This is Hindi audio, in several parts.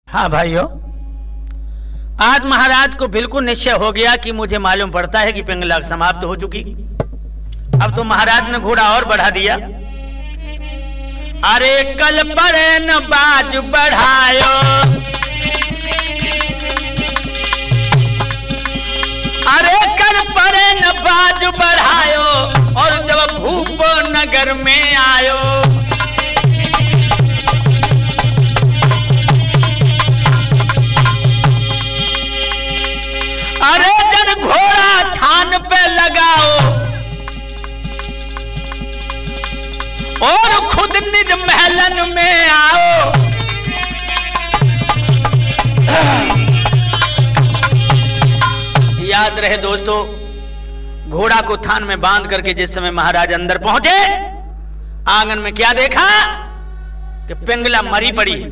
हाँ भाइयों, आज महाराज को बिल्कुल निश्चय हो गया कि मुझे मालूम पड़ता है कि पिंगला समाप्त हो चुकी। अब तो महाराज ने घोड़ा और बढ़ा दिया। अरे कल परे न बाज बढ़ायो, अरे कल परे न बाज बढ़ायो, और जब भूप नगर में आयो, अरे जन घोड़ा थान पे लगाओ और खुद निज महलन में आओ। याद रहे दोस्तों, घोड़ा को थान में बांध करके जिस समय महाराज अंदर पहुंचे, आंगन में क्या देखा कि पिंगला मरी पड़ी है।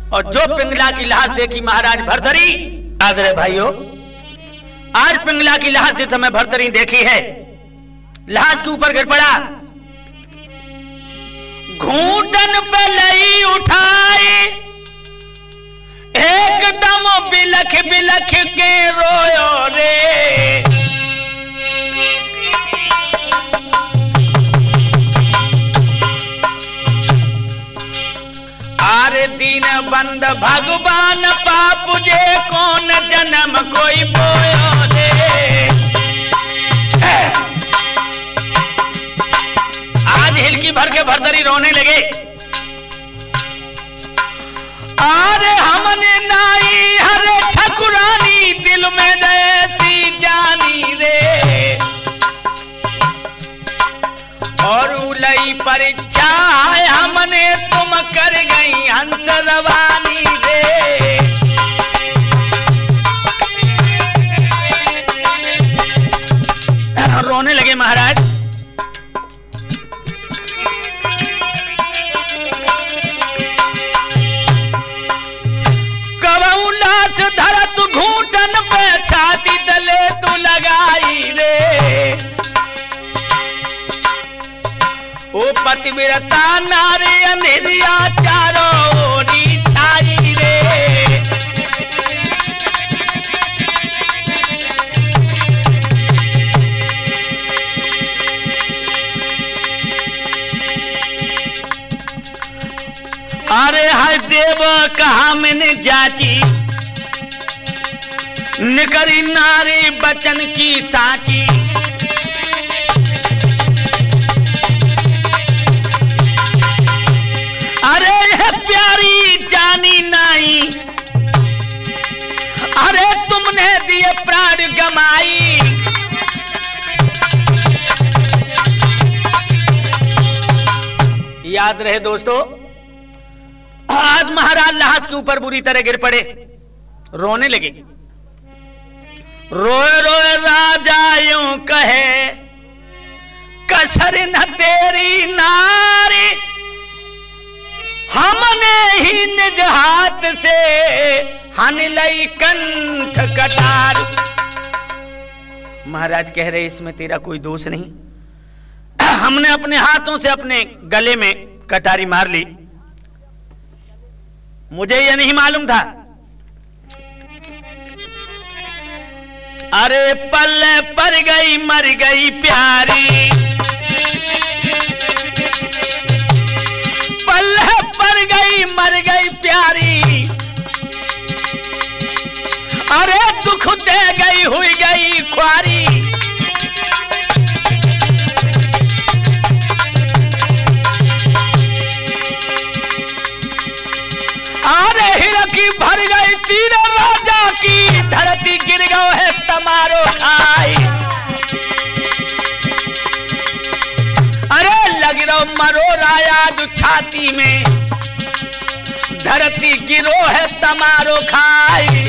और जो पिंगला की लाश देखी महाराज भरथरी, याद रहे भाइयों, आज पिंगला की लाश जिस समय भरथरी देखी है, लाश के ऊपर गिर पड़ा, घूंटन पे लई उठाई, एकदम बिलख बिलख के रोयो रे। आरे दीन बंद भगवान पाप जे कौन जन्म कोई बोयो रे। आज हिलकी भर के भरथरी रोने लगे। अरे हमने नाई हरे ठकुरानी, दिल में ऐसी जानी रे, और उलई परीक्षा हमने तुम कर गई हंस रवानी रे। रोने लगे महाराज। कबहू लाश धरत घूंटन पे, छाती तले तू लगाई रे। ओ पतिव्रता नारी अंधेरिया चारों ओरी छाई रे। अरे हर देव कहा मैंने जाची, निकरी नारी बचन की साची। अरे है प्यारी जानी नाई, अरे तुमने दिए प्राण गमाई। याद रहे दोस्तों, आज महाराज लाश के ऊपर बुरी तरह गिर पड़े, रोने लगे। रोए रोए राजा यूं कहे, कसर न तेरी नारी, हमने ही निज हाथ से हन लई कंठ कटार। महाराज कह रहे इसमें तेरा कोई दोष नहीं, हमने अपने हाथों से अपने गले में कटारी मार ली, मुझे यह नहीं मालूम था। अरे पल्ले पर गई मर गई प्यारी, पल्ले पर गई मर गई प्यारी, अरे दुख दे गई हुई गई ख्वारी। अरे हिरकी भर गई तीर राजा की, धरती गिर गयो है तमारो खाई। अरे लग रहो मरो राया जो छाती में, धरती गिरो है तमारो खाई।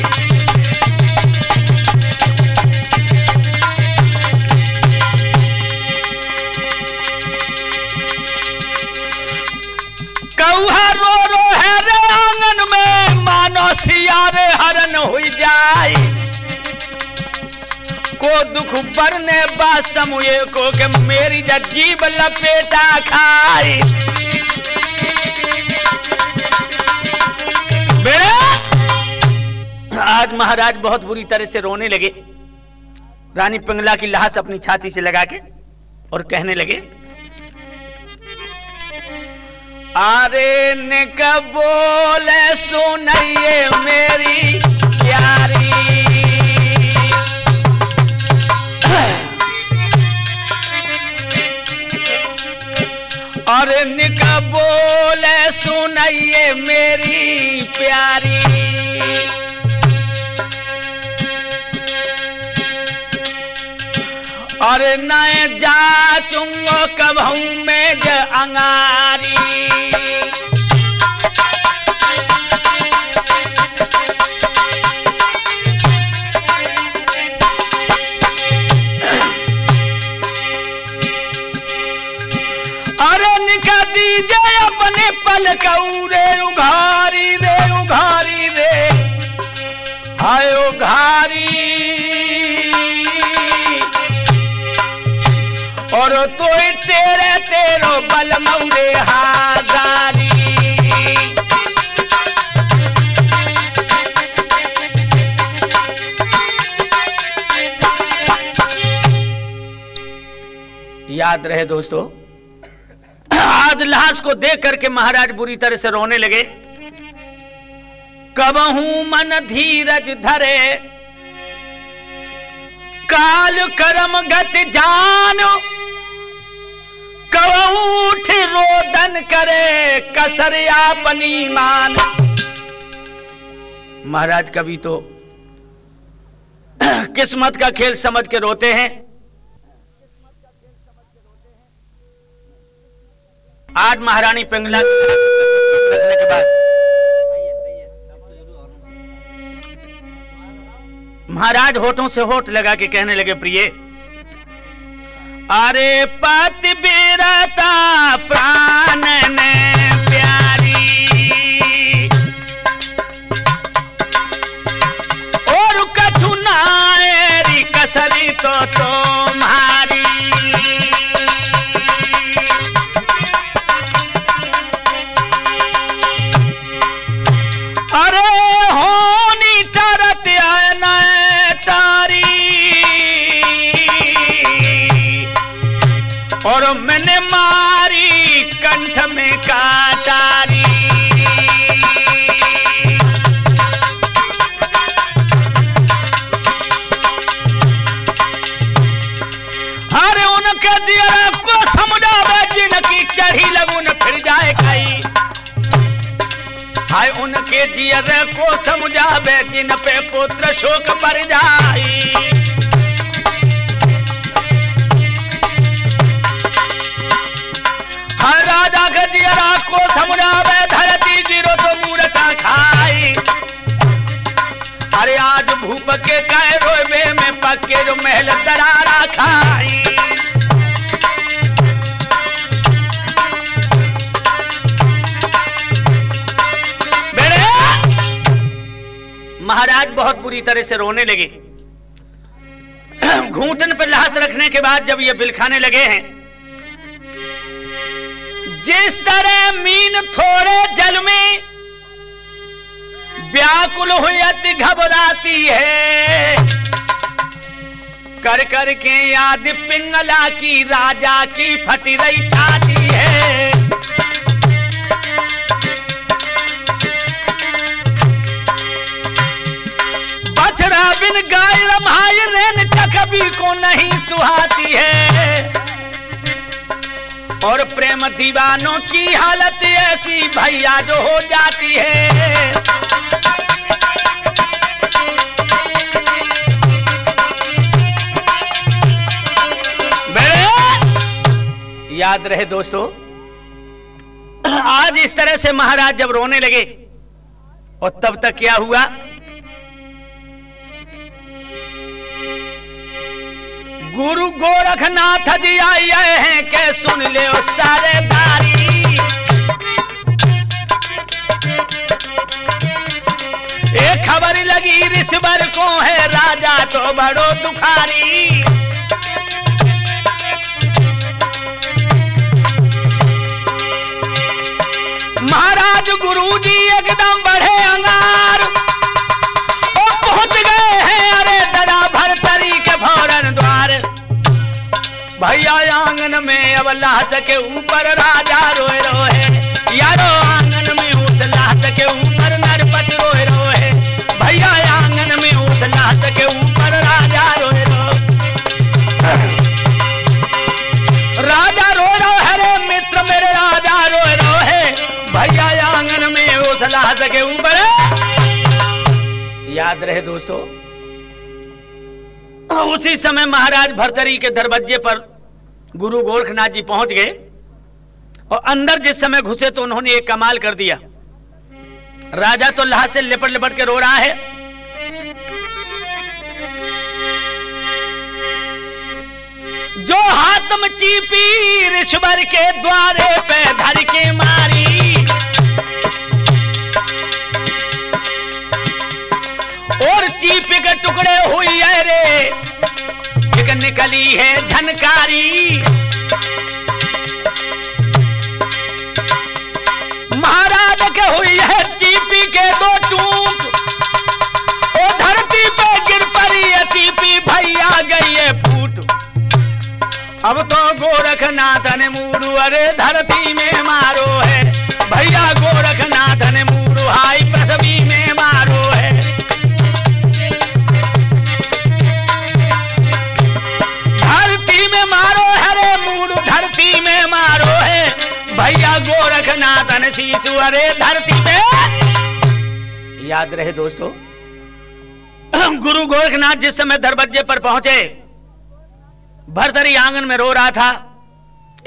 कौहा रो रो है रे आंगन में, मानो सियारे हरन हुई जाए। को दुख बरने बा समूहे को, कि मेरी जीभ लपेटा खाई। आज महाराज बहुत बुरी तरह से रोने लगे। रानी पिंगला की लाश अपनी छाती से लगा के और कहने लगे, अरे निक बोले सुनिए मेरी प्यारी, अरे निक बोले सुनिए मेरी प्यारी, और नए जाचूंगो कबहू में ज अंगारी, अरे निका दीजिए अपने पलकऊ रे उघारी रे उघारी रे, हाय उघारी, और तो तेरे तेरो बल मौरे हाजारी, याद रहे दोस्तों, आज लाश को देख करके महाराज बुरी तरह से रोने लगे। कबहू मन धीरज धरे, काल कर्म गत जानो, कबहूठ रोदन करे कसर अपनी मान। महाराज कभी तो किस्मत का खेल समझ के रोते हैं। आज महारानी पिंगला के बाद महाराज होठों से होठ लगा के कहने लगे, प्रिय, अरे पति बिरता प्राण ने प्यारी, और कछु नारी कसरी तो तुम्हारी, अरे होनी तरत तारी, और मैंने मारी कंठ में काटारी, अरे उनके दिया को समुझावे जिनकी चढ़ी लगुन फिर जाए खाई, हाय उनके जियर को समझावे जिन पे पुत्र शोक पर जाई, हर राजा के जियरा को समझावे धरती जीरो तो मूर्ता खाई, अरे आज भूप के कह रोवे में पक्के जो महल दरारा खाई। महाराज बहुत बुरी तरह से रोने लगे। घूंटन पर लाश रखने के बाद जब ये बिलखाने लगे हैं, जिस तरह मीन थोड़े जल में व्याकुल हुई घबराती है, कर कर के याद पिंगला की राजा की फटी रही छाती है, बछड़ा बिन गाय रमाई रेन कभी को नहीं सुहाती है, और प्रेम दीवानों की हालत ऐसी भैया जो हो जाती है। याद रहे दोस्तों, आज इस तरह से महाराज जब रोने लगे, और तब तक क्या हुआ, गुरु गोरखनाथ जी आए हैं के सुन ले ओ सारे दारी, एक खबर लगी ऋषिवर को है राजा तो बड़ो दुखारी, महाराज गुरु जी एकदम बढ़े अंगार, ओ जब लाश के ऊपर राजा रोए रोए, यारो आंगन में उस लाश के ऊपर नरपति रोए रोए, भैया आंगन में उस लाश के ऊपर राजा रोए रोए। राजा रो रो है रे मित्र मेरे, राजा रोए रोए, भैया आंगन में उस लाश के ऊपर। याद रहे दोस्तों, उसी समय महाराज भर्तरी के दरवाजे पर गुरु गोरखनाथ जी पहुंच गए और अंदर जिस समय घुसे तो उन्होंने एक कमाल कर दिया। राजा तो लाश से लिपट लिपट के रो रहा है, जो हाथम चीपी ऋषवर के द्वारे पे धर के मारी, और चीपी के टुकड़े हुई है रे, एक निकली है झनकारी। महाराज के हुई है चीपी के दो टूक, ओ धरती पे गिर पड़ी है चीपी, भैया गई है फूट। अब तो गोरखनाथ ने मूड़ू अरे धरती में मारो है, भैया गोरखनाथ ने मूड़ू हाई पृथ्वी में मारो है। धरती में मारो है रे मूड़ू, धरती में मारो है, भैया गोरखनाथ ने शीशु अरे धरती में। याद रहे दोस्तों, गुरु गोरखनाथ जिस समय दरवाजे पर पहुंचे, भर्तरी आंगन में रो रहा था।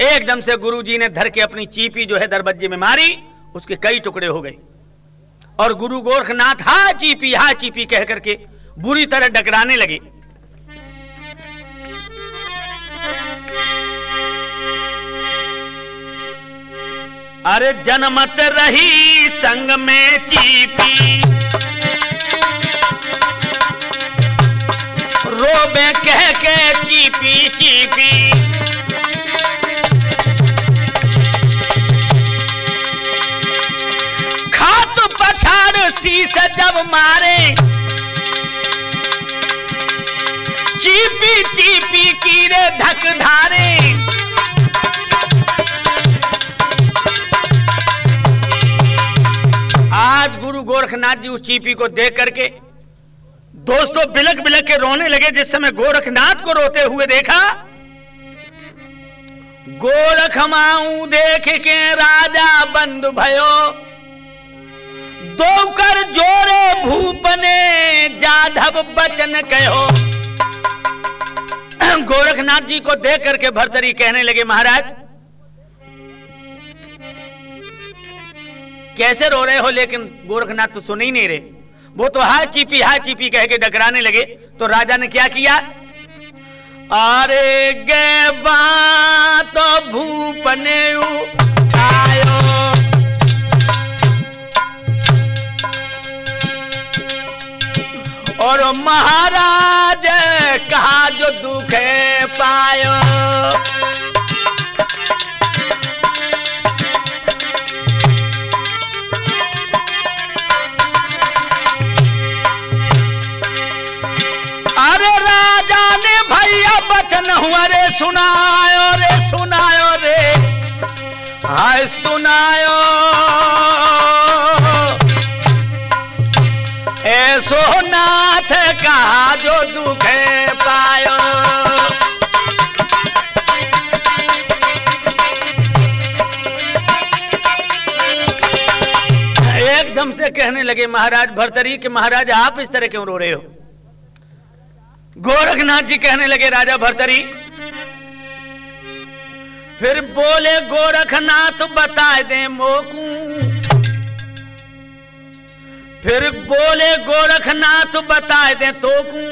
एकदम से गुरुजी ने धर के अपनी चीपी जो है दरवाजे में मारी, उसके कई टुकड़े हो गए और गुरु गोरखनाथ हा चीपी कह करके बुरी तरह डकराने लगे। अरे जनमत रही संग में चीपी, रोबे कह के चीपी चीपी। खात पछाड़ शीश जब मारे, चीपी चीपी कीरे धक धारे। आज गुरु गोरखनाथ जी उस चीपी को देख करके दोस्तों बिलक बिलक के रोने लगे। जिस समय गोरखनाथ को रोते हुए देखा, गोरख माऊ देख के राजा बंद भयो, दो कर जोरे भूपने जाधव बचन कहो। गोरखनाथ जी को देख करके भर्तरी कहने लगे, महाराज कैसे रो रहे हो? लेकिन गोरखनाथ तो सुन ही नहीं रहे, वो तो हाय चीपी कह के डकराने लगे। तो राजा ने क्या किया? अरे गे बात तो भूपने आयो, और महाराज कहा जो दुखे पायो। अरे राजा ने भैया बचन हुआ रे सुनायो रे, हाय सुनायो। ऐसो नाथ कहा जो दुखे पायो। एकदम से कहने लगे महाराज भर्तरी कि महाराज आप इस तरह क्यों रो रहे हो? गोरखनाथ जी कहने लगे राजा भर्तरी, फिर बोले गोरखनाथ बता दे मोकू, फिर बोले गोरखनाथ बता दे तोकू,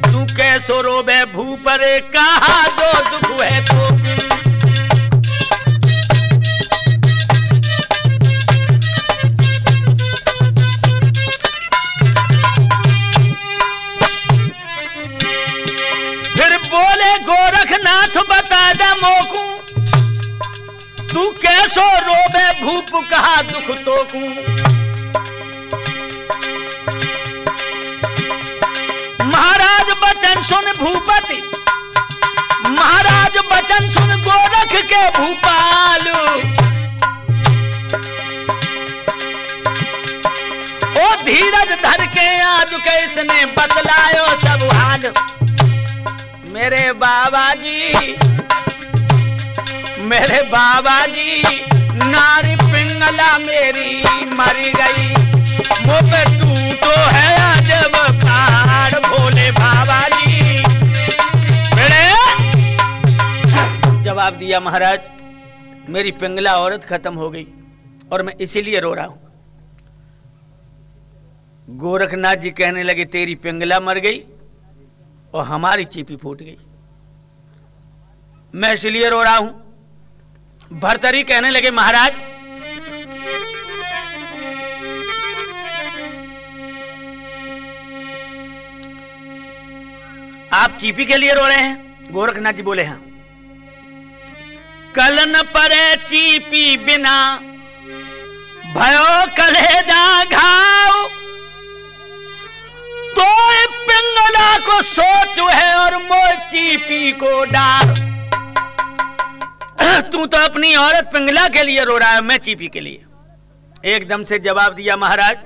तू कैसो रोबे भूपरे कहा जो दुख है तोकू। बोले गोरखनाथ बता दे मोकू, तू कैसो रोबे भूप कहा दुख तोकू। महाराज बचन सुन भूपति महाराज बचन सुन गोरख के भूपाल, ओ धीरज धर के आज कैसने बतलायो सब हाल। मेरे बाबा जी नारी पिंगला मेरी मर गई, मुँह पे टूटो है आज बुखार। भोले बाबा जी जवाब दिया, महाराज मेरी पिंगला औरत खत्म हो गई और मैं इसीलिए रो रहा हूं। गोरखनाथ जी कहने लगे तेरी पिंगला मर गई और हमारी चीपी फूट गई, मैं इसलिए रो रहा हूं। भर्तरी कहने लगे महाराज आप चीपी के लिए रो रहे हैं? गोरखनाथ जी बोले हाँ। कल न परे चीपी बिना भयो कलेजा घाव, तो पिंगला को सोच है और मोह चीपी को डार। तू तो अपनी औरत पिंगला के लिए रो रहा है, मैं चीपी के लिए। एकदम से जवाब दिया महाराज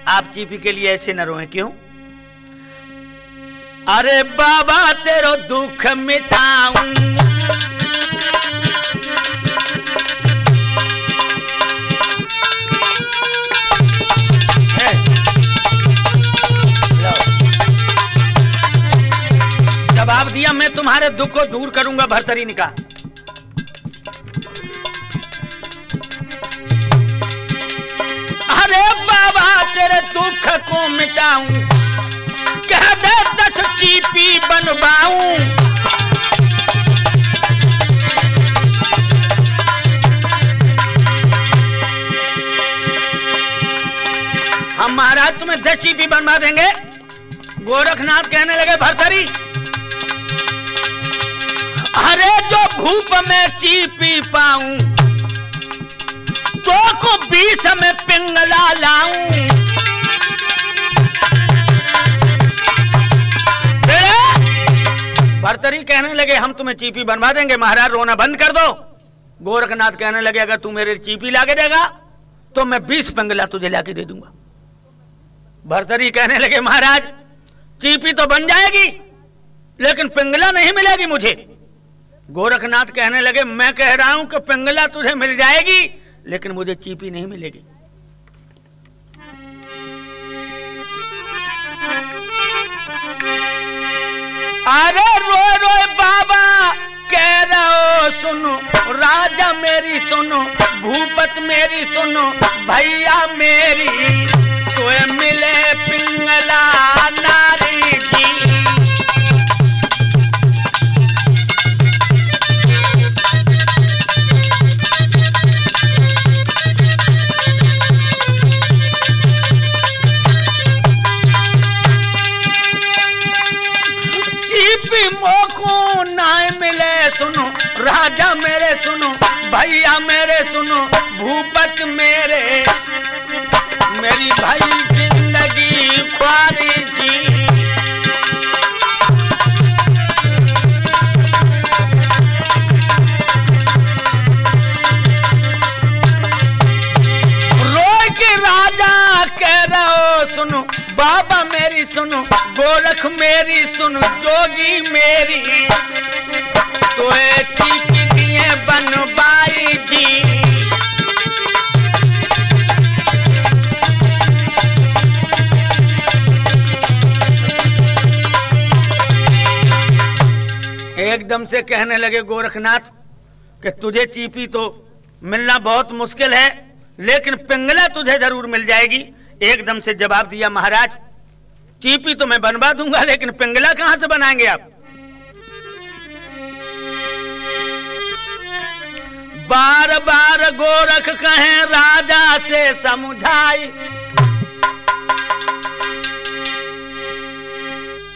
आप चीपी के लिए ऐसे न रोएं, क्यों? अरे बाबा तेरो दुख मिटाऊं, जवाब दिया मैं तुम्हारे दुख को दूर करूंगा। भर्तरी ने कहा अरे बाबा तेरे दुख को मिटाऊं, कह दे 10 चीपी बनवाऊं। हमारा तुम्हें 10 चीपी बनवा देंगे। गोरखनाथ कहने लगे भर्तरी अरे जो भूप में चीपी पाऊं, तो को 20 में पिंगला लाऊं। भर्तरी कहने लगे हम तुम्हें चीपी बनवा देंगे, महाराज रोना बंद कर दो। गोरखनाथ कहने लगे अगर तू मेरे चीपी लाके देगा तो मैं 20 पिंगला तुझे लाके दे दूंगा। भर्तरी कहने लगे महाराज चीपी तो बन जाएगी लेकिन पिंगला नहीं मिलेगी मुझे। गोरखनाथ कहने लगे मैं कह रहा हूं कि पिंगला तुझे मिल जाएगी लेकिन मुझे चीपी नहीं मिलेगी। अरे रोए रोए बाबा कह रहो सुनो, राजा मेरी सुनो, भूपत मेरी सुनो, भैया मेरी तोए मिले पिंगला नारी जी। मोको ना मिले सुनो, राजा मेरे सुनो, भैया मेरे सुनो, भूपत मेरे मेरी भाई जिंदगी ख्वारी जी। रोए के राजा कह रहो सुनो, बाबा मेरी सुनो, गोरख मेरी सुनो, जोगी मेरी तो चीपी दिए बनवाई जी। एकदम से कहने लगे गोरखनाथ कि तुझे चीपी तो मिलना बहुत मुश्किल है लेकिन पिंगला तुझे जरूर मिल जाएगी। एकदम से जवाब दिया महाराज चीपी तो मैं बनवा दूंगा लेकिन पिंगला कहां से बनाएंगे आप? बार बार गोरख कहें राजा से समझाई,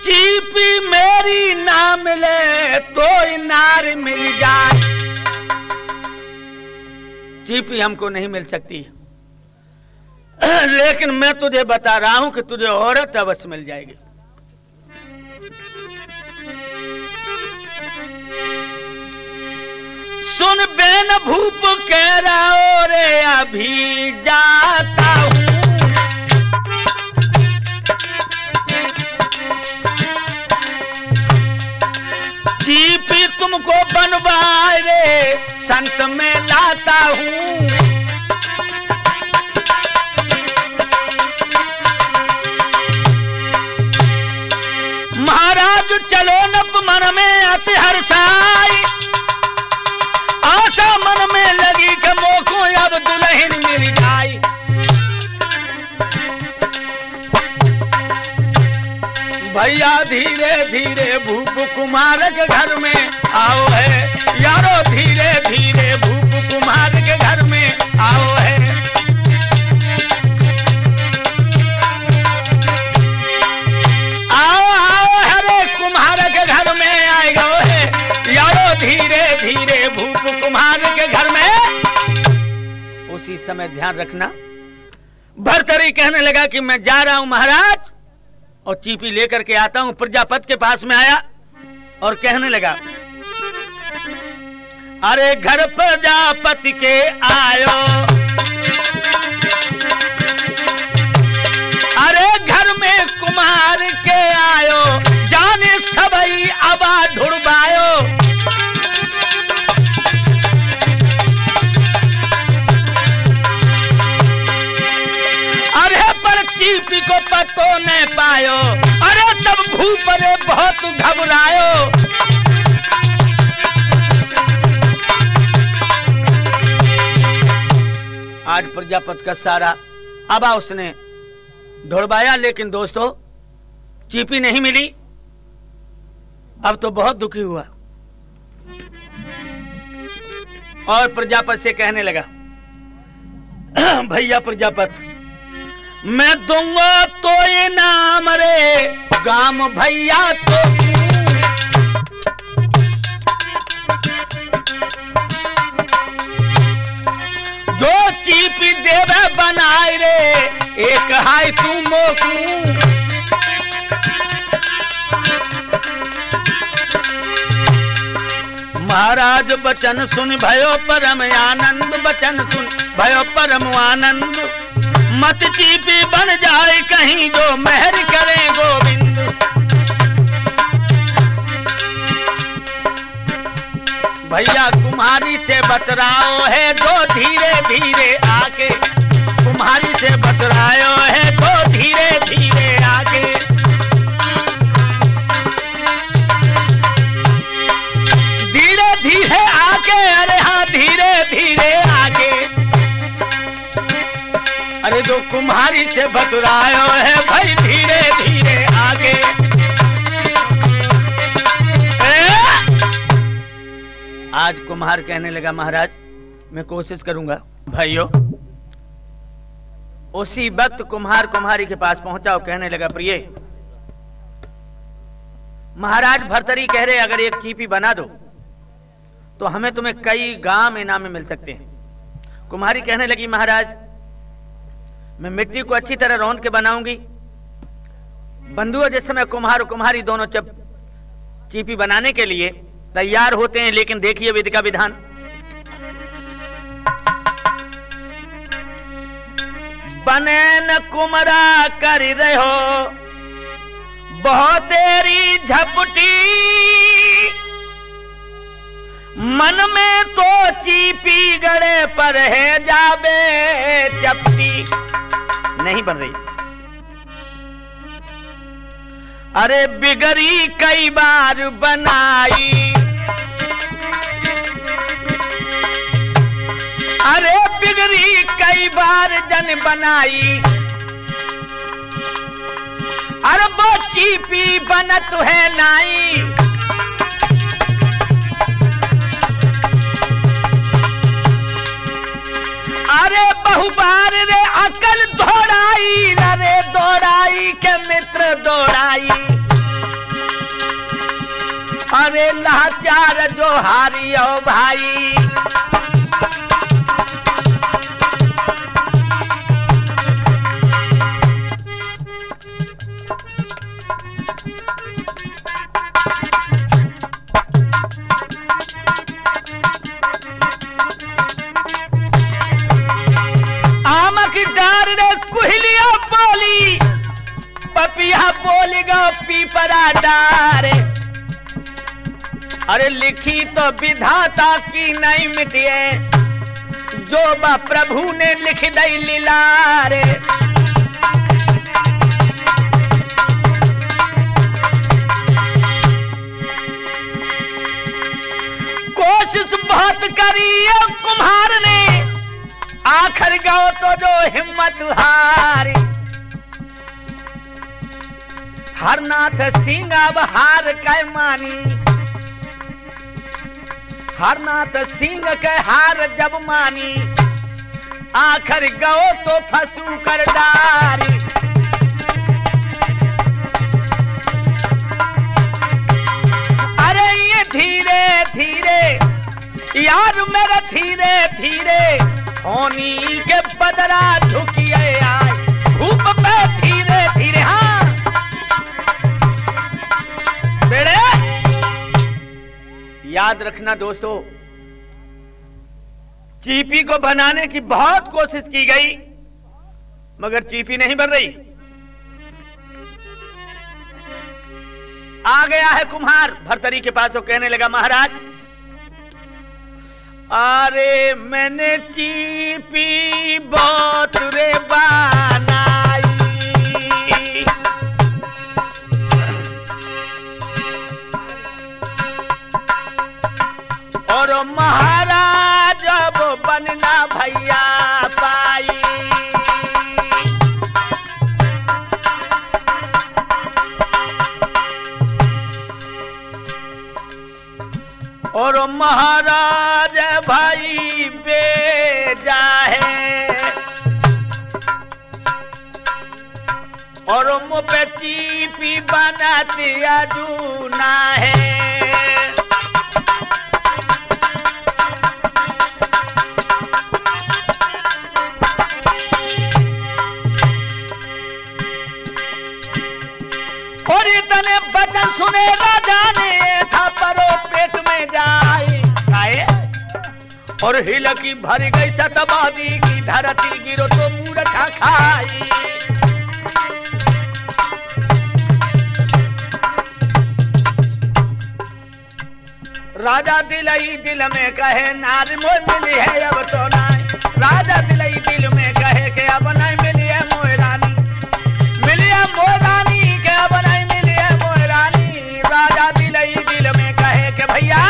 चीपी मेरी ना मिले तो नार मिल जाए। चीपी हमको नहीं मिल सकती। लेकिन मैं तुझे बता रहा हूं कि तुझे औरत अवश्य मिल जाएगी। सुन बेन भूप कह रहा रे अभी जाता हूं, चीपी तुमको बनवाए रे संत में लाता हूं। महाराज चलो न मन में अति हर्षाई, आशा मन में लगी कि मोको अब दुल्हन मिल जाए। भैया धीरे धीरे भूप कुमार के घर में आओ है, यारो धीरे धीरे भूप कुमार के घर में आओ है। आओ आओ हरे कुम्हार के घर में आए गए है, यारो धीरे धीरे भूप कुम्हार के घर में। उसी समय ध्यान रखना, भर्तरी कहने लगा कि मैं जा रहा हूं महाराज और चीपी लेकर के आता हूं। प्रजापति के पास में आया और कहने लगा, अरे घर प्रजापति के आयो, अरे घर में कुमार के आयो, जाने सबई अबा ढुड़बायो। चीपी को पतो न पायो, अरे तब भूप रे बहुत घबरायो। आज प्रजापति का सारा अबा उसने ढुड़वाया, लेकिन दोस्तों चीपी नहीं मिली। अब तो बहुत दुखी हुआ और प्रजापति से कहने लगा, भैया प्रजापति मैं दूंगा तो ये नाम रे गाम भैया तो, जो चीपी देवे बनाए रे एक हाय तू मोकू। महाराज बचन सुन भयो परम आनंद, बचन सुन भयो परम आनंद। मत चीपी बन जाए कहीं जो मेहर करे गोविंद। भैया कुम्हारी से बतराओ है जो धीरे धीरे आके, कुम्हारी से बतराओ है जो धीरे धीरे आके। धीरे धीरे आके, अरे हाँ धीरे धीरे आके। अरे जो कुम्हारी से बतरायो है भाई धीरे धीरे आगे। आज कुम्हार कहने लगा, महाराज मैं कोशिश करूंगा। भाइयों उसी वक्त कुम्हार कुम्हारी के पास पहुंचा और कहने लगा, प्रिय महाराज भर्तरी कह रहे अगर एक चीपी बना दो तो हमें तुम्हें कई गांव इनाम में मिल सकते हैं। कुम्हारी कहने लगी, महाराज मैं मिट्टी को अच्छी तरह रौंद के बनाऊंगी। बंधुओं जिस समय कुम्हार कुम्हारी दोनों जब चीपी बनाने के लिए तैयार होते हैं, लेकिन देखिए विधि का विधान। बने न कुमरा कर रहो बहुत तेरी झपटी, मन में तो चीपी गड़े पर है जाबे चपटी। नहीं बन रही। अरे बिगड़ी कई बार बनाई, अरे बिगड़ी कई बार जन बनाई। अरे वो चीपी बनत है नाई। अरे बहुबार रे अकल दौड़ाई, रे दौड़ाई के मित्र दौड़ाई। अरे लाचार जो हारी हो भाई। बिया बोल गो पीपरा डारे, अरे लिखी तो विधाता की नहीं मिटिए, जो बा प्रभु ने लिख दई लीलारे। कोशिश बहुत करी कुम्हार ने, आखिर गो तो जो हिम्मत हारी। हरनाथ सिंह अब हार कै मानी, हरनाथ सिंह के हार जब मानी, आखिर गो तो फंसू कर डारी। अरे ये धीरे धीरे यार मेरा धीरे धीरे होनी के बदला झुकिए आए, धूप पे धीरे धीरे। हाँ बेड़े याद रखना दोस्तों, चीपी को बनाने की बहुत कोशिश की गई मगर चीपी नहीं बन रही। आ गया है कुम्हार भरतरी के पास, वो कहने लगा महाराज अरे मैंने चीपी बहुत रे बनाई, और महाराज अब बनना भैया पाई। और महाराज भाई बेजा है, और मुँह पे चीपी बनाती अजूना है। और इतने वचन सुने राजा ने, था परो पेट में जाए आए, और हिलकी भर गई सतबादी की धरती, गिरो तो मूर्छा खाई। राजा दिलई दिल में कहे नारी मोय मिली है अब तो नहीं, राजा दिलई दिल में कहे कि अब नहीं मिली है मोय रानी, मिली है मोय रानी के अब नहीं मिली है मोय रानी। राजा दिलई दिल में कहे कि भैया,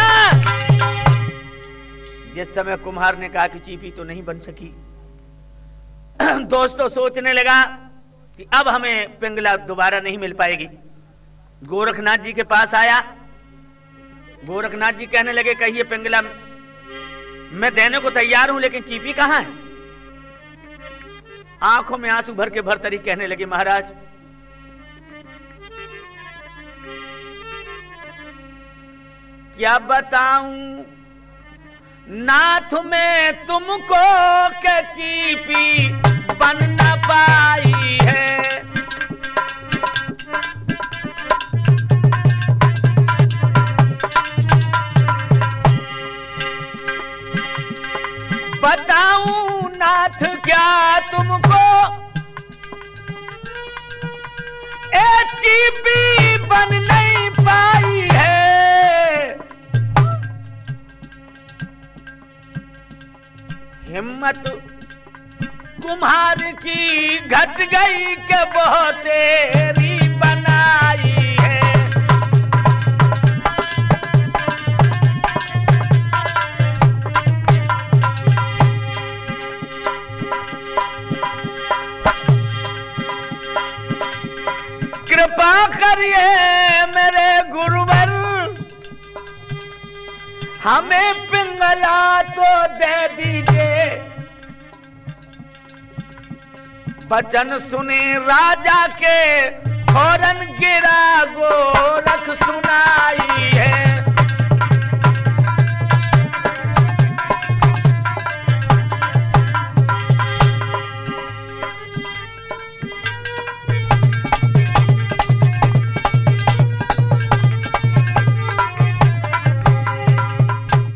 जिस समय कुम्हार ने कहा कि चीपी तो नहीं बन सकी, दोस्तों सोचने लगा कि अब हमें पिंगला दोबारा नहीं मिल पाएगी। गोरखनाथ जी के पास आया, गोरखनाथ जी कहने लगे कहिए पिंगला मैं देने को तैयार हूं, लेकिन चीपी कहां है। आंखों में आंसू भर के भरतरी कहने लगे महाराज क्या बताऊं नाथ में तुमको के चीपी बन न पाई है। बताऊं नाथ क्या तुमको ए चीपी बन नहीं पाई है। हिम्मत कुम्हार की घट गई के बहुत तेरी बनाई है। कृपा करिए मेरे गुरुवर हमें पिंगला तो दे दीजिए। वचन सुने राजा के फौरन गिरा गोरख सुनाई है।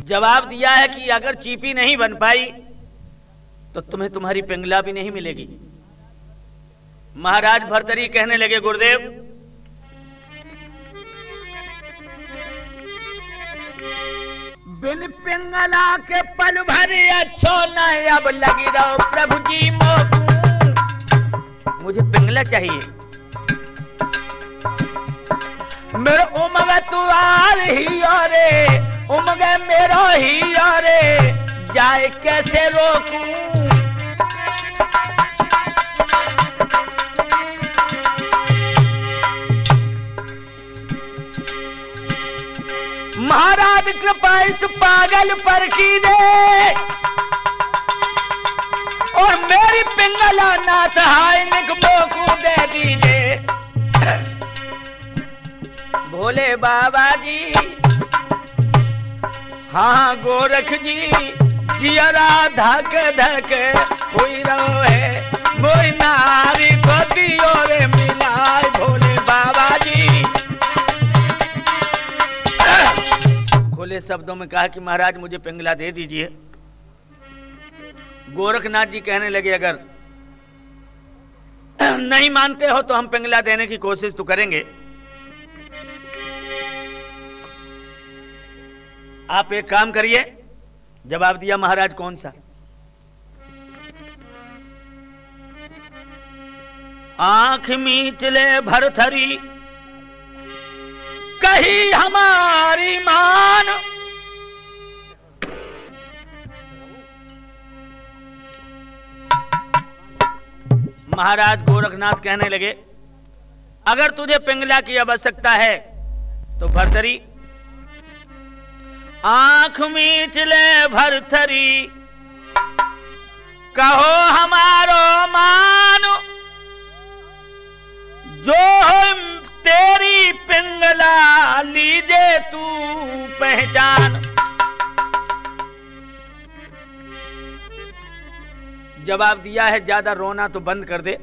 जवाब दिया है कि अगर चीपी नहीं बन पाई तो तुम्हें तुम्हारी पिंगला भी नहीं मिलेगी। महाराज भर्तरी कहने लगे, गुरुदेव बिन पिंगला के पल भरे अच्छो नहीं, अब लगी रहो प्रभु जी मोकू, मुझे पिंगला चाहिए। मेरे उमग तू आ रही रे, उमग मेरो ही रे, जाए कैसे रोकूं। महाराज कृपा इस पागल पर की दे, और मेरी पिंगला नाथ हाय निकमो को दे दीजिए। भोले बाबा जी, हाँ गोरख जी, जियरा धक धक हुई रहो है, मोई नारी को दियो रे मिलाए। भोले बाबा जी खुले शब्दों में कहा कि महाराज मुझे पिंगला दे दीजिए। गोरखनाथ जी कहने लगे, अगर नहीं मानते हो तो हम पिंगला देने की कोशिश तो करेंगे। आप एक काम करिए। जवाब दिया महाराज, कौन सा? आंख मीचले भरथरी कही हमारी मान, महाराज गोरखनाथ कहने लगे, अगर तुझे पिंगला की आवश्यकता है तो भरथरी आंख मीचले भरथरी कहो हमारो मानो, जो तेरी पिंगला लीजे तू पहचान। जवाब दिया है, ज्यादा रोना तो बंद कर दे,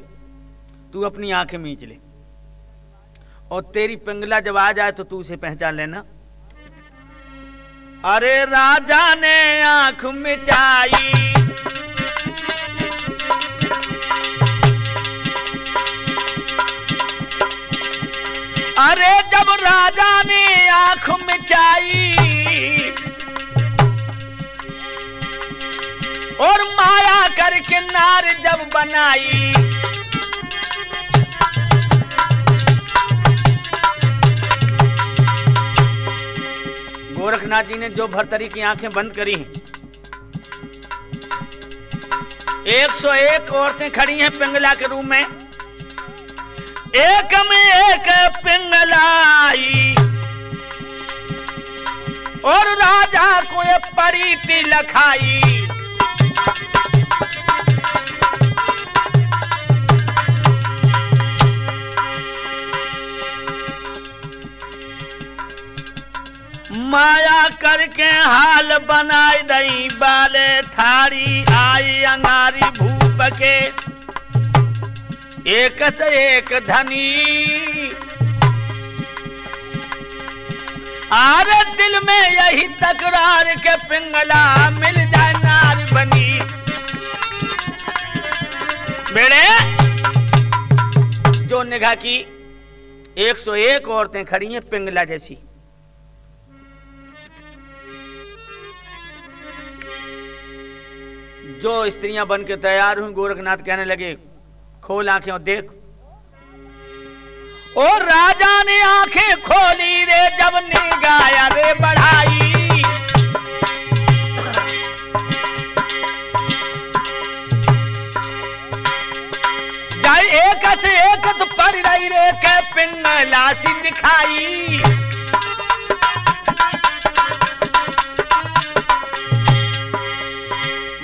तू अपनी आंखें मींच ले, और तेरी पिंगला जब आ जाए तो तू उसे पहचान लेना। अरे राजा ने आंख मिचाई, अरे जब राजा ने आंख मिचाई, और माया करके नार जब बनाई, गोरखनाथ जी ने जो भरतरी की आंखें बंद करी हैं, 101 औरतें खड़ी हैं पिंगला के रूप में, एक में एक पिंगलाई, और राजा को ये परी तिलक आई। माया करके हाल बनाई दई, बाले थारी आई अंगारी भूप के, एक से एक धनी, आरे दिल में यही तकरार के पिंगला मिल जाए नार बनी। बेड़े जो निगाह की 101 औरतें खड़ी हैं पिंगला जैसी, जो स्त्रियां बन के तैयार हुई, गोरखनाथ कहने लगे, खोल आंखें और देख। और राजा ने आंखें खोली रे, जब निगाह रे बढ़ाई, जाए एक से एक तो पड़ रही रे के पिंगला सी दिखाई।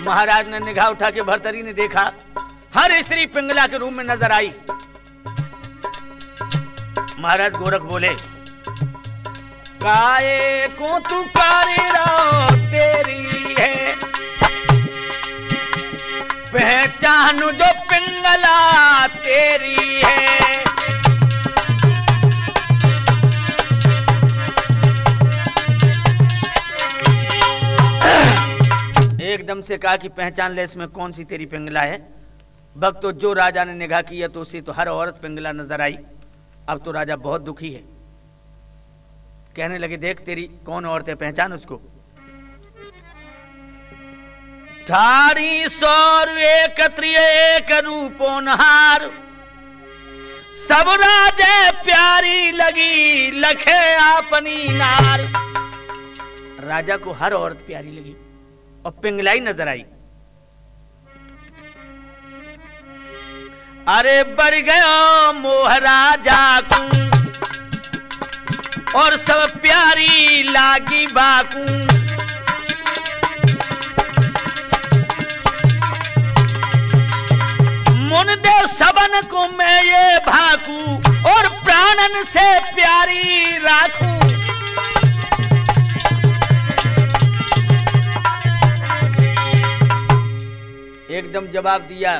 महाराज ने निगाह उठा के भरतरी ने देखा, हर स्त्री पिंगला के रूप में नजर आई। महाराज गोरख बोले, काये को तू कारीरा तेरी है, पहचानू जो पिंगला तेरी है। एकदम से कहा कि पहचान ले इसमें कौन सी तेरी पिंगला है। वक्त तो जो राजा ने निगाह किया तो उसे तो हर औरत पिंगला नजर आई। अब तो राजा बहुत दुखी है। कहने लगे, देख तेरी कौन औरत है, पहचान उसको। ठारी सौर एकत्रिय एक रूपोनहार, सब राजे प्यारी लगी लखे अपनी नार। राजा को हर औरत प्यारी लगी और पिंगलाई नजर आई। अरे बढ़ गयो मोह राजा को और सब प्यारी लागी बाकू। मुन देव सबन को मैं ये भाकू और प्राणन से प्यारी राखूं। एकदम जवाब दिया,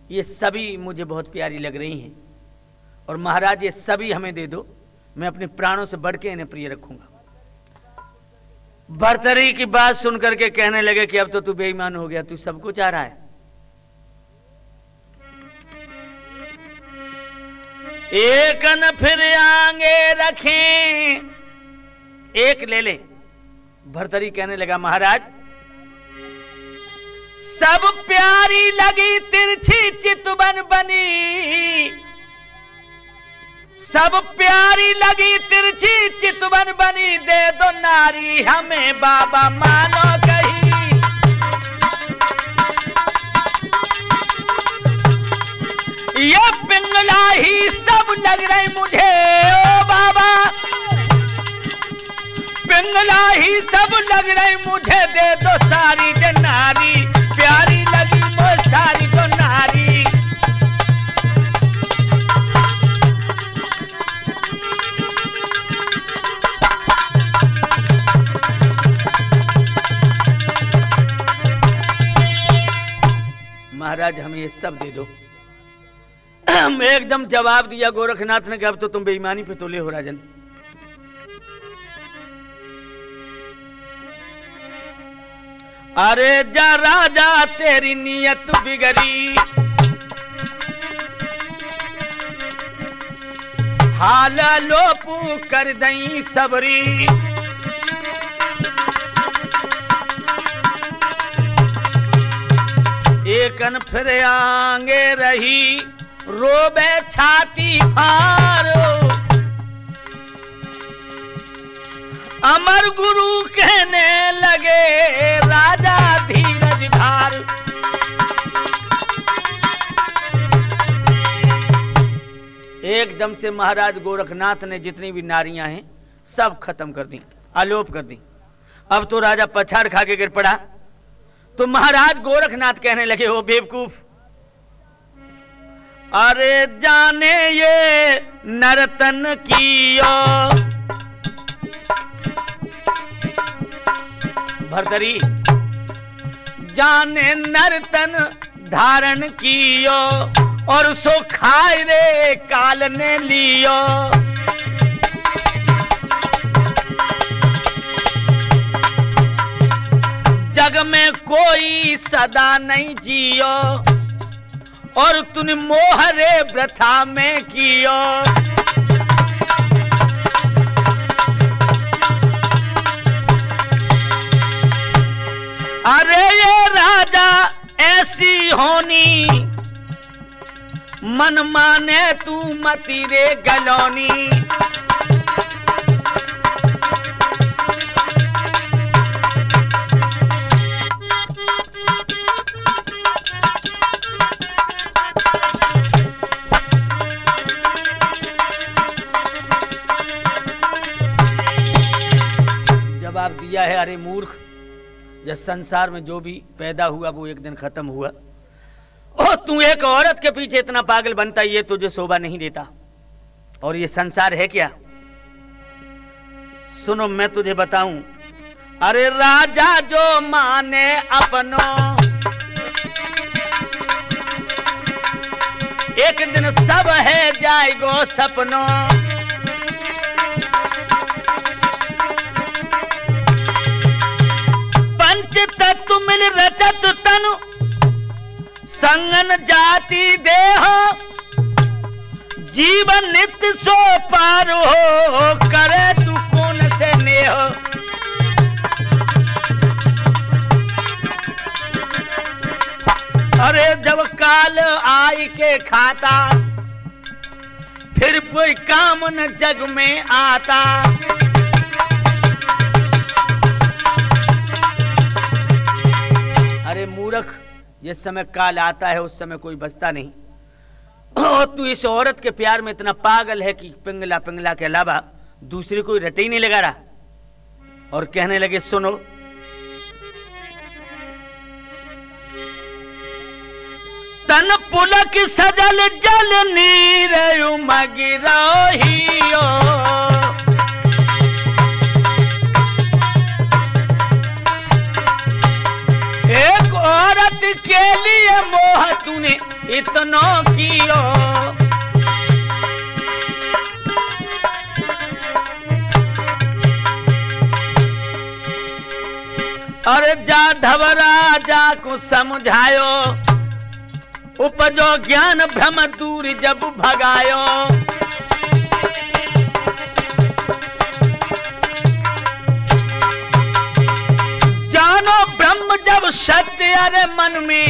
ये सभी मुझे बहुत प्यारी लग रही हैं और महाराज ये सभी हमें दे दो, मैं अपने प्राणों से बढ़ के इन्हें प्रिय रखूंगा। भर्तरी की बात सुनकर के कहने लगे कि अब तो तू बेईमान हो गया, तू सबको चाह रहा है। एक न फिर आगे रखें, एक ले ले। भर्तरी कहने लगा, महाराज सब प्यारी लगी तिरछी चितवन बनी, सब प्यारी लगी तिरछी चितवन बनी, दे दो नारी हमें बाबा मानो कहीं। ये पिंगला ही सब लग रही मुझे ओ बाबा, पिंगला ही सब लग रही मुझे, दे दो सारी दे नारी प्यारी लगी वो सारी तो नारी। महाराज हमें ये सब दे दो। एकदम जवाब दिया गोरखनाथ ने कि अब तो तुम बेईमानी पे तोले हो राजन। अरे जा राजा तेरी नियत बिगड़ी, हाल लोपू कर दई सबरी। एकन फिर आगे रही रोबे छाती फारो, अमर गुरु कहने लगे राजा धीरज धार। एकदम से महाराज गोरखनाथ ने जितनी भी नारियां हैं सब खत्म कर दी, आलोप कर दी। अब तो राजा पछाड़ खा के गिर पड़ा। तो महाराज गोरखनाथ कहने लगे, हो बेवकूफ, अरे जाने ये नर्तन कियो। भर्तरी जाने नर्तन धारण कियो और सो खाए रे काल ने लियो। जग में कोई सदा नहीं जियो और तूने मोहरे वृथा में कियो। अरे ये राजा ऐसी होनी, मन माने तू मती रे गलौनी। जवाब दिया है, अरे मूर्ख, जब संसार में जो भी पैदा हुआ वो एक दिन खत्म हुआ। ओ तू एक औरत के पीछे इतना पागल बनता, ये तुझे शोभा नहीं देता। और ये संसार है क्या? सुनो मैं तुझे बताऊं। अरे राजा जो माने अपनों, एक दिन सब है जाएगो सपनों। पंच तत्व मिल रचत तनु, संगन जाति देह जीवन नित्य सो पार हो, करे तू कौन से नेह। अरे जब काल आई के खाता, फिर कोई काम न जग में आता। अरे मूर्ख, जिस समय काल आता है उस समय कोई बचता नहीं। और तू इस औरत के प्यार में इतना पागल है कि पिंगला पिंगला के अलावा दूसरी कोई रटे ही नहीं लगा रहा। और कहने लगे सुनो, तन पुलक सजल जल नीर उमगिरोहियो। एक औरत के लिए मोह तूने इतना कियो। अरे जाधव राजा को समझायो, उपजो ज्ञान भ्रम दूर जब भगायो। जानो ब्रह्म जब सत्य अरे मन में,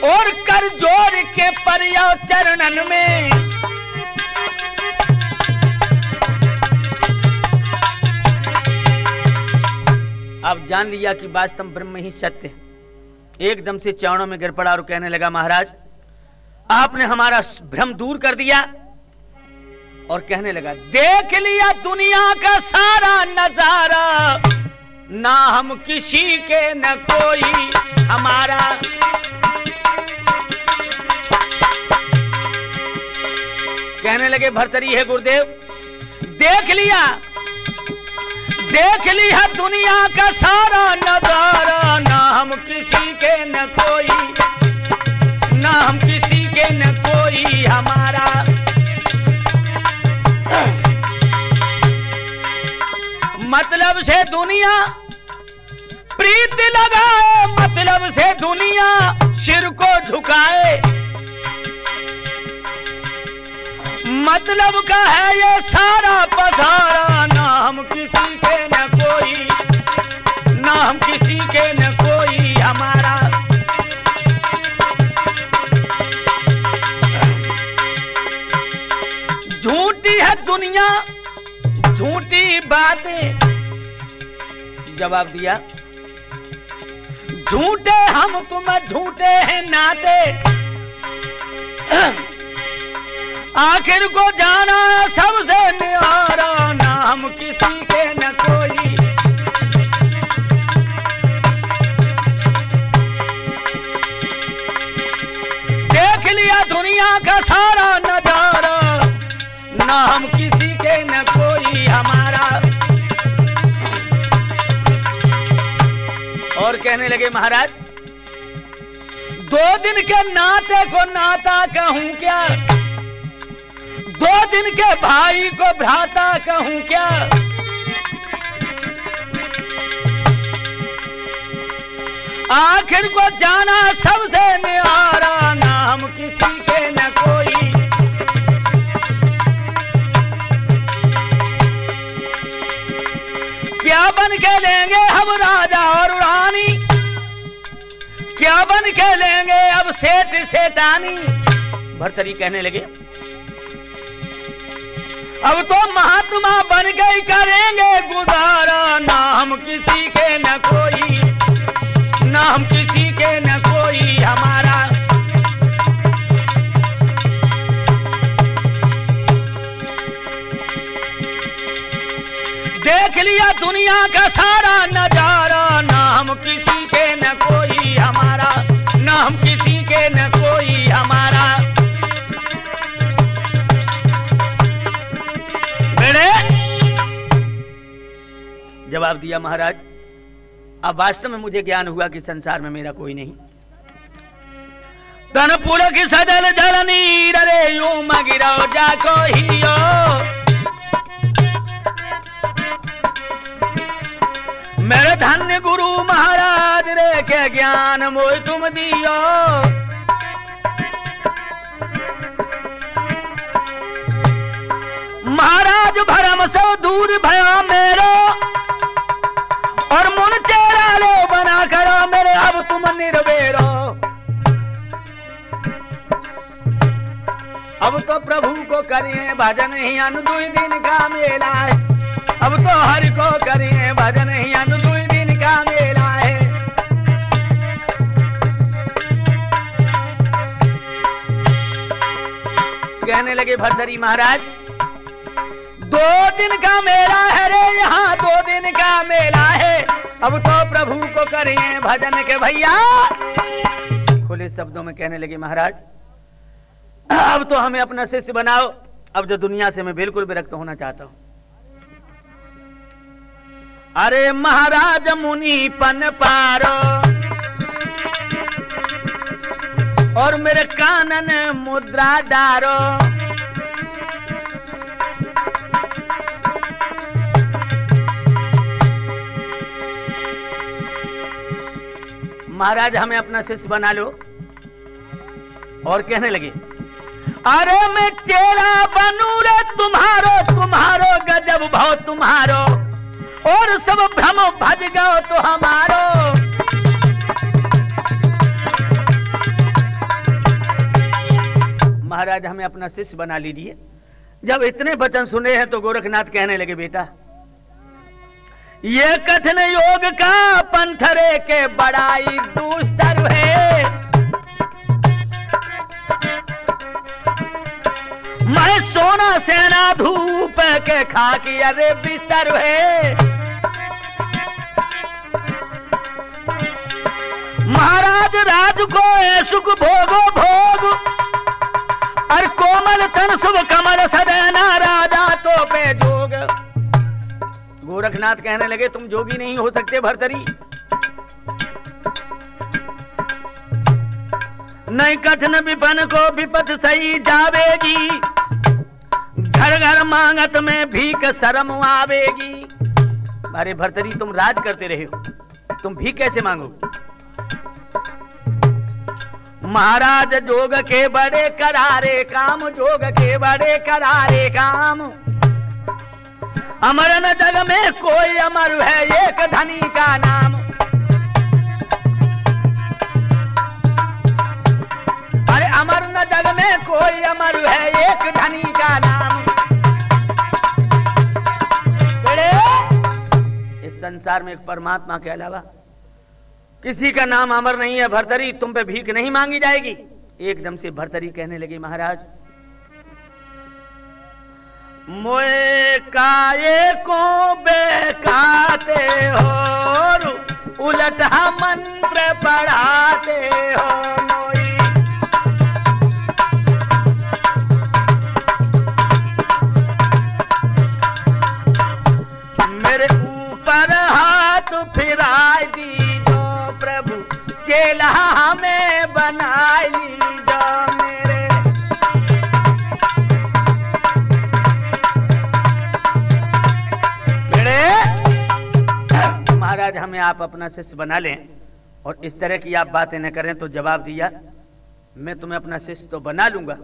और कर जोर के परियो चरणन में। अब जान लिया कि वास्तव ब्रह्म ही सत्य है। एकदम से चरणों में गिर पड़ा और कहने लगा, महाराज आपने हमारा भ्रम दूर कर दिया। और कहने लगा, देख लिया दुनिया का सारा नजारा, ना हम किसी के न कोई हमारा। कहने लगे भर्तरी है गुरुदेव, देख लिया दुनिया का सारा नजारा, ना हम किसी के न कोई, ना हम किसी के न कोई हमारा। मतलब से दुनिया प्रीत लगाए, मतलब से दुनिया सिर को झुकाए। मतलब का है ये सारा पधारा, ना हम किसी के न कोई, ना हम किसी के न कोई हमारा। झूठी है दुनिया, झूठी बातें। जवाब दिया, झूठे हम तुम झूठे हैं नाते। आखिर को जाना सबसे न्यारा, ना हम किसी के न कोई। देख लिया दुनिया का सारा नजारा, ना हम किसी के न कोई हमारा। और कहने लगे, महाराज 2 दिन के नाते को नाता कहूं क्या, 2 दिन के भाई को भ्राता कहूं क्या। आखिर को जाना सबसे न्यारा, ना हम किसी के न कोई। क्या बन के लेंगे हम राजा और रानी, क्या बन के लेंगे अब सेठ सेठानी। भर्तरी कहने लगे, अब तो महात्मा बन गई करेंगे गुजारा, ना हम किसी के न कोई, ना हम किसी के न कोई हमारा। देख लिया दुनिया का सारा नजारा, ना हम किसी के न कोई हमारा, ना हम किसी के न कोई हमारा। जवाब दिया, महाराज अब वास्तव में मुझे ज्ञान हुआ कि संसार में मेरा कोई नहीं। तन पुलक सजल जल नीर रे यूं मगिरो जाको हियो। मेरे धन्य गुरु महाराज रे के ज्ञान मोय तुम दियो। महाराज भरम से दूर भयो मेरो और मुन चेहरा लो बना करो मेरे अब तुम निर्वेरो। अब तो प्रभु को करिए भजन ही अनु 2 दिन का मेला है। अब तो हरि को करिए भजन ही अनु 2 दिन का मेला है। कहने लगे भर्तरी महाराज 2 दिन का मेला है रे, यहाँ 2 दिन का मेला है। अब तो प्रभु को करिए भजन के भैया। खुले शब्दों में कहने लगे महाराज अब तो हमें अपना शिष्य बनाओ। अब जो दुनिया से मैं बिल्कुल विरक्त होना चाहता हूं। अरे महाराज मुनि पन पारो और मेरे कानन मुद्रा डारो। महाराज हमें अपना शिष्य बना लो। और कहने लगे अरे मैं चेला बनू रे तुम्हारो, तुम्हारो गजब भाव तुम्हारो और सब भ्रम भज गओ तो हमारो। महाराज हमें अपना शिष्य बना लीजिए। जब इतने वचन सुने हैं तो गोरखनाथ कहने लगे बेटा ये कथन योग का पंथरे के बड़ाई दुस्तर है। मैं सोना सेना धूप के खाकी अरे बिस्तर है। महाराज राज को सुख भोगो भोग और कोमल तन शुभ कमल सदैना राजा तो पे जोग। गोरखनाथ कहने लगे तुम जोगी नहीं हो सकते भर्तरी। नहीं कठिन विपन को विपत सही जावेगी। घर घर मांगत में भीख शर्म आवेगी। अरे भर्तरी तुम राज करते रहे हो, तुम भीख कैसे मांगोगे? महाराज जोग के बड़े करारे काम, जोग के बड़े करारे काम। अमर न जग में कोई अमर है एक धनी का नाम। अरे अमर न जग में कोई अमर है एक धनी का नाम। इस संसार में एक परमात्मा के अलावा किसी का नाम अमर नहीं है। भर्तरी तुम पे भीख नहीं मांगी जाएगी। एकदम से भर्तरी कहने लगी महाराज मोए काये को बेकाते हो उलटा मंत्र पढ़ाते हो। मोई मेरे ऊपर हाथ फिराई दीजो प्रभु चेला हमें बनाई लीजो। मेरे महाराज हमें आप अपना शिष्य बना लें और इस तरह की आप बातें न करें। तो जवाब दिया मैं तुम्हें अपना शिष्य तो बना लूंगा,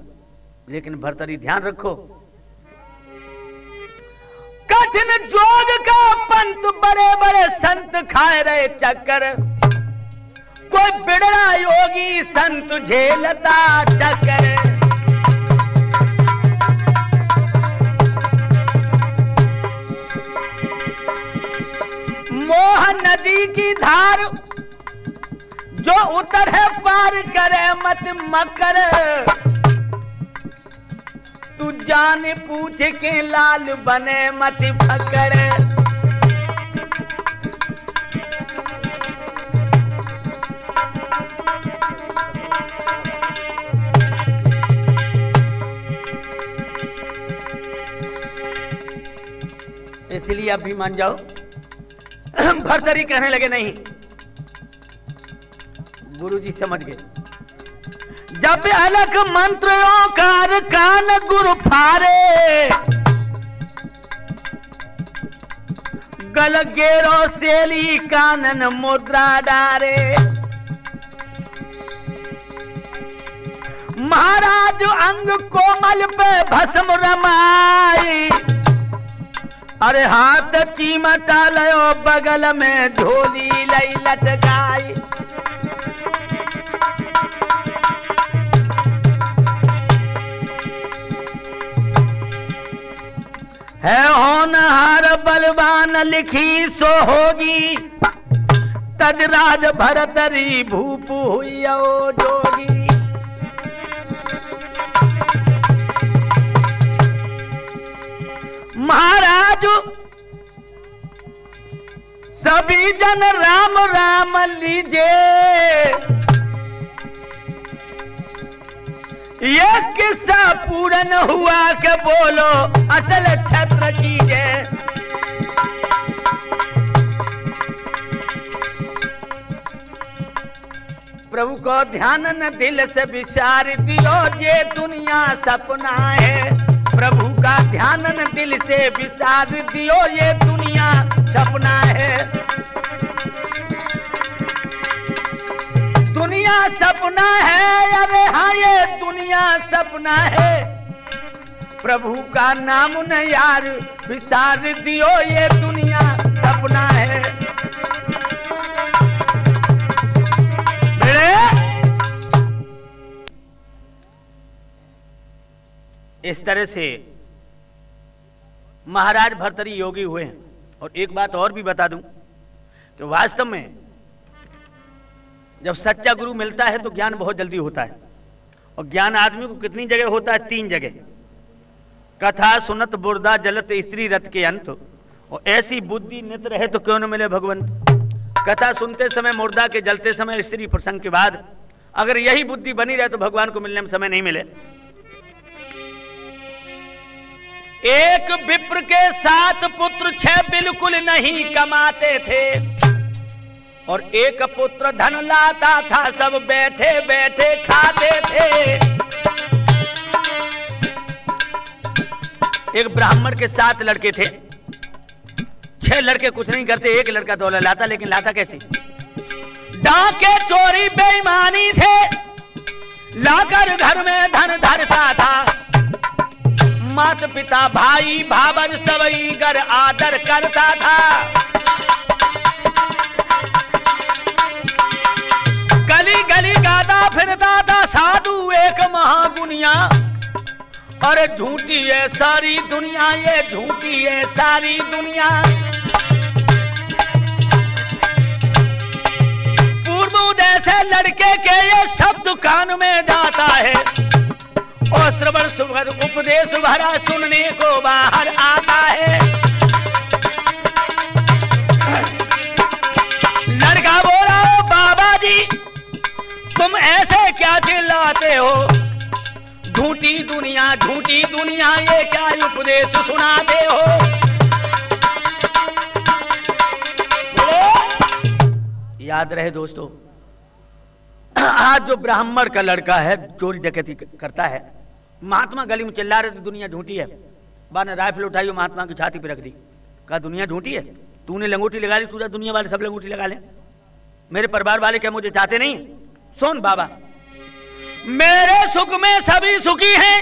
लेकिन भर्तरी ध्यान रखो कठिन जोग का पंथ बड़े बड़े संत खाए रहे चक्कर। कोई बिगड़ा योगी संत झेलता चक्कर। मोह नदी की धार जो उतर है पार करे मत मकर। तू जान पूछ के लाल बने मत फकर। इसलिए आप भी मान जाओ। भर्तरी कहने लगे नहीं गुरुजी समझ गए। जब अलग मंत्रों कार कान गुरु फारे गल गेरो सेली कानन मुद्रा डारे। महाराज अंग कोमल पे भस्म रमाई, अरे हाथ चीमटा लयो बगल में झोली लई लटकाई। है होनहार बलवान लिखी सो होगी, तजराज भरतरी भूप हुई जोगी। महाराज सभी जन राम राम लीजे, ये किस्सा पूर्ण हुआ के बोलो असल छत्र कीजे। प्रभु को ध्यान न दिल से विचार दियो, ये दुनिया सपना है। प्रभु का ध्यान न दिल से विचार दियो, ये दुनिया सपना है। दुनिया सपना है, अरे हाँ ये दुनिया सपना है। प्रभु का नाम न यार विसार दियो, ये दुनिया सपना है। इस तरह से महाराज भर्तरी योगी हुए हैं। और एक बात और भी बता दूं कि वास्तव में जब सच्चा गुरु मिलता है तो ज्ञान बहुत जल्दी होता है। और ज्ञान आदमी को कितनी जगह होता है? 3 जगह। कथा सुनत बुर्दा जलत स्त्री रथ के अंत, और ऐसी बुद्धि नित रहे तो क्यों न मिले भगवंत। कथा सुनते समय, मुर्दा के जलते समय, स्त्री प्रसंग के बाद अगर यही बुद्धि बनी रहे तो भगवान को मिलने में समय नहीं मिले। एक विप्र के 7 पुत्र 6 बिल्कुल नहीं कमाते थे, और एक पुत्र धन लाता था, सब बैठे बैठे खाते थे। एक ब्राह्मण के 7 लड़के थे, 6 लड़के कुछ नहीं करते, एक लड़का दौलत लाता, लेकिन लाता कैसे? डाके चोरी बेईमानी से लाकर घर में धन धरता था। माता पिता भाई भावर सबई घर आदर करता था। गली गली गाता फिरता था साधु एक महागुनिया। और झूठी है सारी दुनिया, ये झूठी है सारी दुनिया। पूर्व जैसे लड़के के ये सब दुकान में जाता है, और श्रवण सुभर उपदेश भरा सुनने को बाहर आता है। लड़का बोला, बाबा जी तुम ऐसे क्या चिल्लाते हो? झूठी दुनिया ये क्या उपदेश सुनाते हो? याद रहे दोस्तों, आज जो ब्राह्मण का लड़का है चोरी डकैती करता है, महात्मा गली में चिल्ला रहे थे दुनिया झूठी है। बा ने राइफल उठाई और महात्मा की छाती पर रख दी, कहा दुनिया झूठी है। तूने लंगोटी लगा ली, तुझे दुनिया वाले सब लंगोटी लगा ले। मेरे परिवार वाले क्या मुझे चाहते नहीं? सुन बाबा, मेरे सुख में सभी सुखी हैं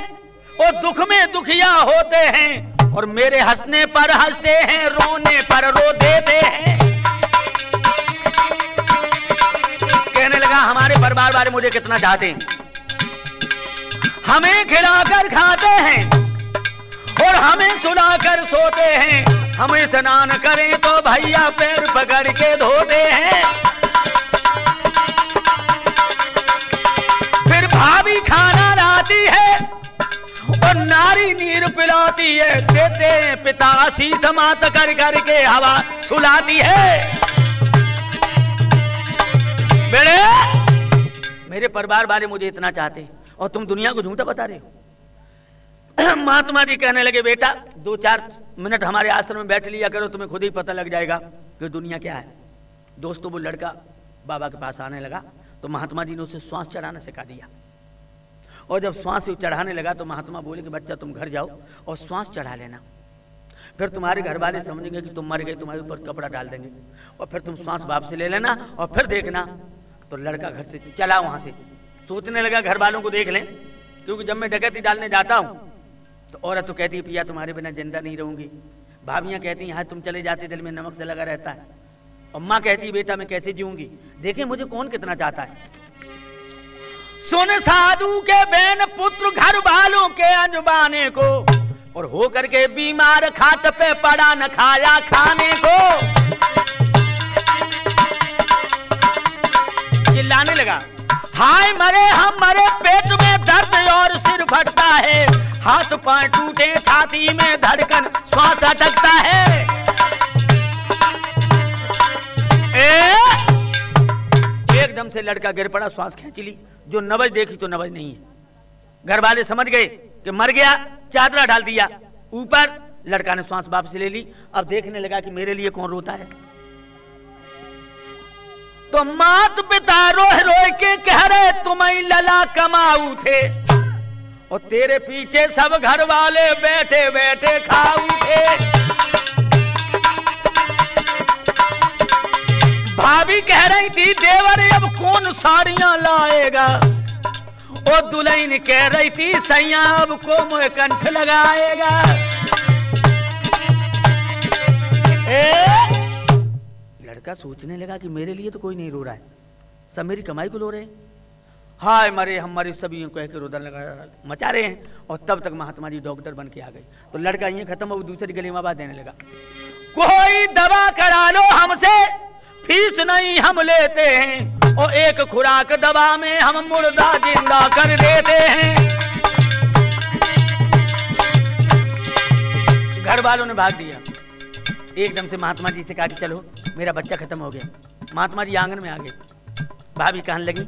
और दुख में दुखिया होते हैं, और मेरे हंसने पर हंसते हैं, रोने पर रो देते हैं। कहने लगा हमारे परिवार वाले मुझे कितना चाहते हैं, हमें खिलाकर खाते हैं और हमें सुलाकर सोते हैं। हमें स्नान करें तो भैया पैर पकड़ के धोते हैं। फिर भाभी खाना लाती है और नारी नीर पिलाती है। देते हैं पिता शीश मात कर करके हवा सुलाती है। मेरे परिवार वाले मुझे इतना चाहते हैं और तुम दुनिया को झूठा बता रहे हो। महात्मा जी कहने लगे बेटा 2-4 मिनट हमारे आश्रम में बैठ लिया करो, तुम्हें खुद ही पता लग जाएगा कि दुनिया क्या है। दोस्तों वो लड़का बाबा के पास आने लगा तो महात्मा जी ने उसे श्वास चढ़ाना सिखा दिया। और जब श्वास चढ़ाने लगा तो महात्मा बोले कि बच्चा तुम घर जाओ और श्वास चढ़ा लेना। फिर तुम्हारे घर वाले समझेंगे कि तुम मर गए, तुम्हारे ऊपर कपड़ा डाल देंगे और फिर तुम श्वास वापस ले लेना और फिर देखना। तो लड़का घर से चला, वहां से सोचने लगा घर वालों को देख लें, क्योंकि जब मैं डकैती डालने जाता हूं तो औरत तो कहती है पिया तुम्हारे बिना जिंदा नहीं रहूंगी, भाभियां कहती हैं हाँ तुम चले जाते दिल में नमक से लगा रहता है, और माँ कहती है बेटा मैं कैसे जीऊंगी, देखें मुझे कौन कितना चाहता है। सुन साधु के बहन पुत्र घर वालों के अजबाने को, और हो करके बीमार खाट पे पड़ा न खाया खाने को। चिल्लाने लगा हाय मरे हम मरे, पेट में दर्द और सिर फटता है, हाथ पांव टूटे छाती में धड़कन श्वास अटकता है। एकदम से लड़का गिर पड़ा, श्वास खींच ली, जो नब्ज देखी तो नब्ज नहीं है। घर वाले समझ गए कि मर गया, चादरा डाल दिया ऊपर, लड़का ने श्वास वापस ले ली। अब देखने लगा कि मेरे लिए कौन रोता है। तो मात पिता रोह रोह के कह रहे तुम्हें लला कमाऊ थे, और तेरे पीछे सब घर वाले बैठे बैठे खाऊ थे। भाभी कह रही थी देवर अब कौन साड़ियां लाएगा, और दुल्हन कह रही थी सैया अब को मुँह कंठ लगाएगा। लड़का सोचने लगा कि मेरे लिए तो कोई नहीं रो रहा है, सब मेरी कमाई को रो रहे हैं। हाय मरे हम मरे सभी कह के रोदन लगा मचा रहे हैं। और तब तक महात्मा जी डॉक्टर बन के आ गए। तो लड़का ये खत्म हो, दूसरी गली में आवाज देने लगा कोई दवा करा लो हमसे, फीस नहीं हम लेते हैं, और एक खुराक दवा में हम मुर्दा जिंदा कर देते हैं। घर वालों ने भाग दिया। एकदम से महात्मा जी से कहा कि चलो मेरा बच्चा खत्म हो गया। महात्मा जी आंगन में आ गए। भाभी कहने लगी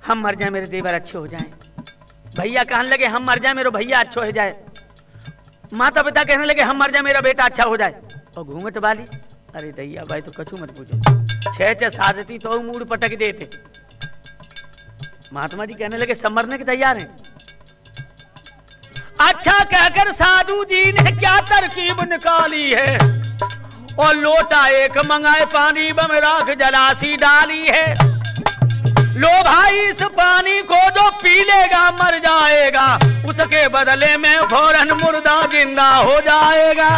हम मर जाए मेरे देवर अच्छे हो जाएं। भैया कहने लगे हम मर जाए मेरा भैया अच्छा हो जाए। माता पिता कहने लगे हम मर जाए मेरा बेटा अच्छा हो जाए। और घूंघट वाली अरे दैया भाई तो कछू मत पूछो, छह साजती तो मूड पटक देते। महात्मा जी कहने लगे सब मरने के तैयार हैं। अच्छा कहकर साधु जी ने क्या तरकीब निकाली है, और लोटा एक मंगाए पानी बम राख जलासी डाली है। लो भाई इस पानी को जो पी लेगा मर जाएगा, उसके बदले में फौरन मुर्दा जिंदा हो जाएगा।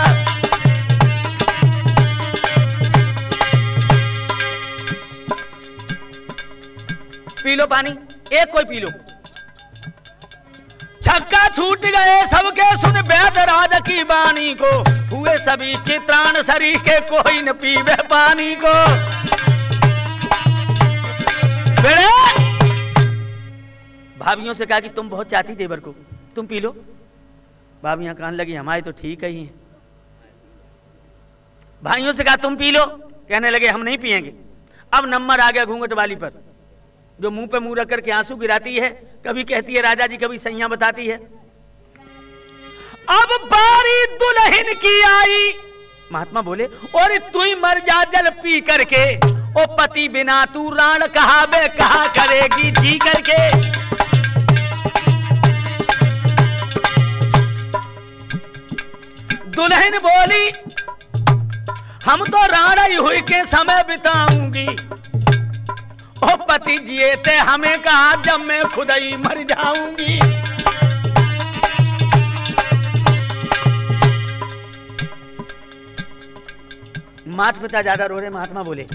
पी लो पानी, एक कोई पी लो। छक्का छूट गए सबके सुन वैद राज की बानी को, हुए सभी चित्राण शरीर के कोई न पीवे पानी को। भाभियों से कहा कि तुम बहुत चाहती देवर को, तुम पी लो। भाभियां कहने लगी हमारे तो ठीक ही हैं। भाइयों से कहा तुम पी लो, कहने लगे हम नहीं पिएंगे। अब नंबर आ गया घूंघट वाली पर, जो मुंह पे मुंह रख करके आंसू गिराती है, कभी कहती है राजा जी, कभी सैया बताती है। अब बारी दुल्हन की आई। महात्मा बोले और तू ही मर जा जल पी करके, ओ पति बिना तू राण कहा बे कहा करेगी जी करके। दुल्हन बोली हम तो राणा ही हुई के समय बिताऊंगी, ओ पति जिए थे हमें कहा जब मैं खुद ही मर जाऊंगी। मात पिता ज्यादा रो रहे। महात्मा बोले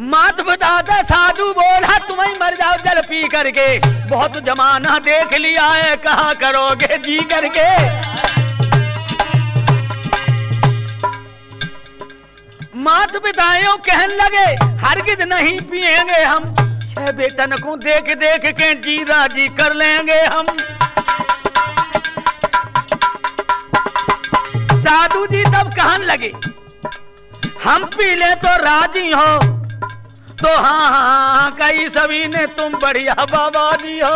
मात पिता साधु बोला तुम्हें मर जाओ जल पी करके, बहुत जमाना देख लिया है कहा करोगे जी करके। मात पिताओं कहने लगे हरगिज नहीं पिएंगे हम, छह बेटन को देख देख के जी राजी कर लेंगे हम। साधु जी तब कहने लगे हम पी ले तो राजी हो, तो हाँ हाँ कई सभी ने तुम बढ़िया बाबा जी हो।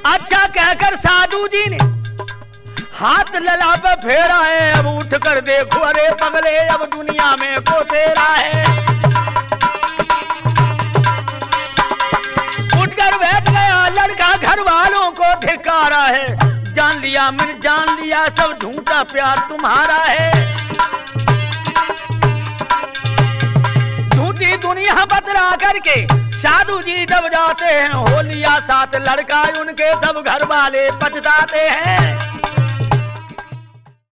अच्छा कहकर साधु जी ने हाथ लला पे फेरा है, अब उठ कर देखो अरे पगले अब दुनिया में को तेरा है। उठकर बैठ गए धिक्कारा है, जान लिया मैंने जान लिया सब झूठा प्यार तुम्हारा है। झूठी दुनिया बतला करके साधु जी जब जाते हैं, होलिया साथ लड़का उनके सब घर वाले पछताते हैं।